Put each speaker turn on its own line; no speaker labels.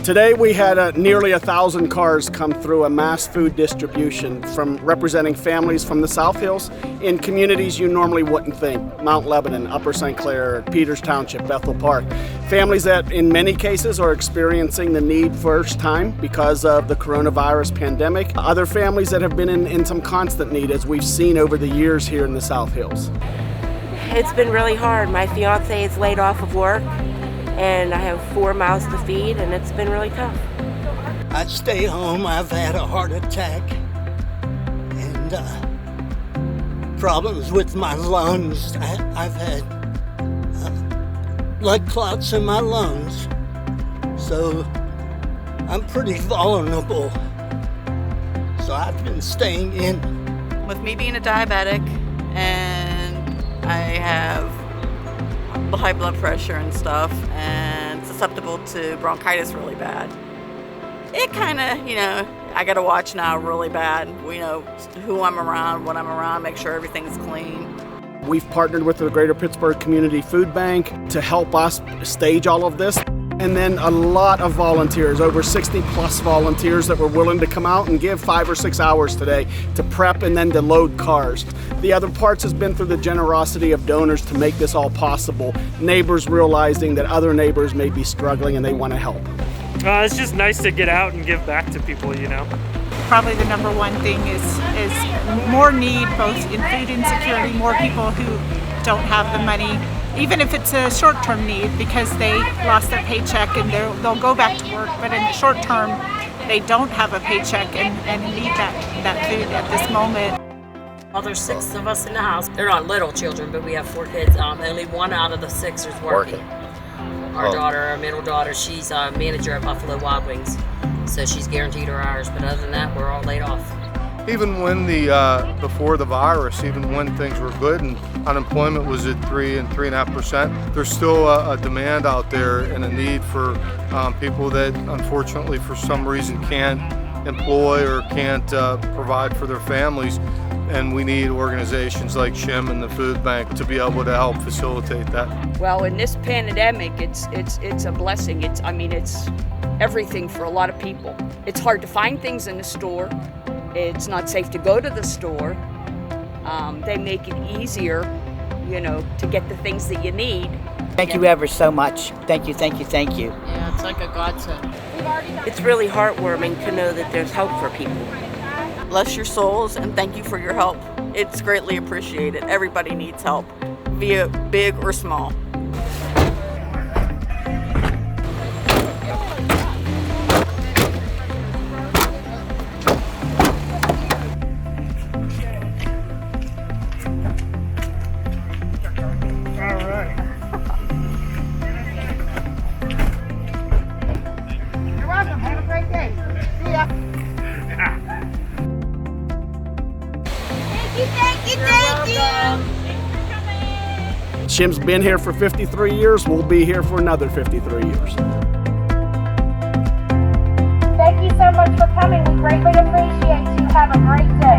Today we had nearly 1,000 cars come through a mass food distribution from representing families from the South Hills in communities you normally wouldn't think. Mount Lebanon, Upper St. Clair, Peters Township, Bethel Park. Families that in many cases are experiencing the need first time because of the coronavirus pandemic. Other families that have been in some constant need, as we've seen over the years here in the South Hills.
It's been really hard. My fiance is laid off of work and I have 4 mouths to feed, and it's been really tough.
I stay home. I've had a heart attack and problems with my lungs. I've had blood clots in my lungs, so I'm pretty vulnerable. So I've been staying in.
With me being a diabetic and I have high blood pressure and stuff and susceptible to bronchitis really bad. It kind of, I got to watch now really bad. We know who I'm around, what I'm around, make sure everything's clean.
We've partnered with the Greater Pittsburgh Community Food Bank to help us stage all of this. And then a lot of volunteers, over 60 plus volunteers that were willing to come out and give 5 or 6 hours today to prep and then to load cars. The other parts has been through the generosity of donors to make this all possible. Neighbors realizing that other neighbors may be struggling and they want to help.
It's just nice to get out and give back to people,
Probably the number one thing is more need, both in food insecurity, more people who don't have the money, even if it's a short-term need because they lost their paycheck and they'll go back to work, but in the short term they don't have a paycheck and need that food at this moment.
Well, there's 6 of us in the house. They're not little children, but we have 4 kids. Only 1 out of the 6 is working. Our middle daughter, she's a manager at Buffalo Wild Wings, so she's guaranteed her hours, but other than that, we're all laid off.
Even when before the virus, even when things were good and unemployment was at 3 and 3.5%, there's still a demand out there and a need for people that unfortunately for some reason can't employ or can't provide for their families. And we need organizations like SHIM and the food bank to be able to help facilitate that.
Well, in this pandemic, it's a blessing. It's everything for a lot of people. It's hard to find things in the store. It's not safe to go to the store. They make it easier, to get the things that you need.
Thank you ever so much. Thank you, thank you, thank you.
Yeah, it's like a godsend.
It's really heartwarming to know that there's hope for people.
Bless your souls and thank you for your help. It's greatly appreciated. Everybody needs help, be it big or small.
SHIM's been here for 53 years. We'll be here for another 53 years.
Thank you so much for coming. We greatly appreciate you. Have a great day.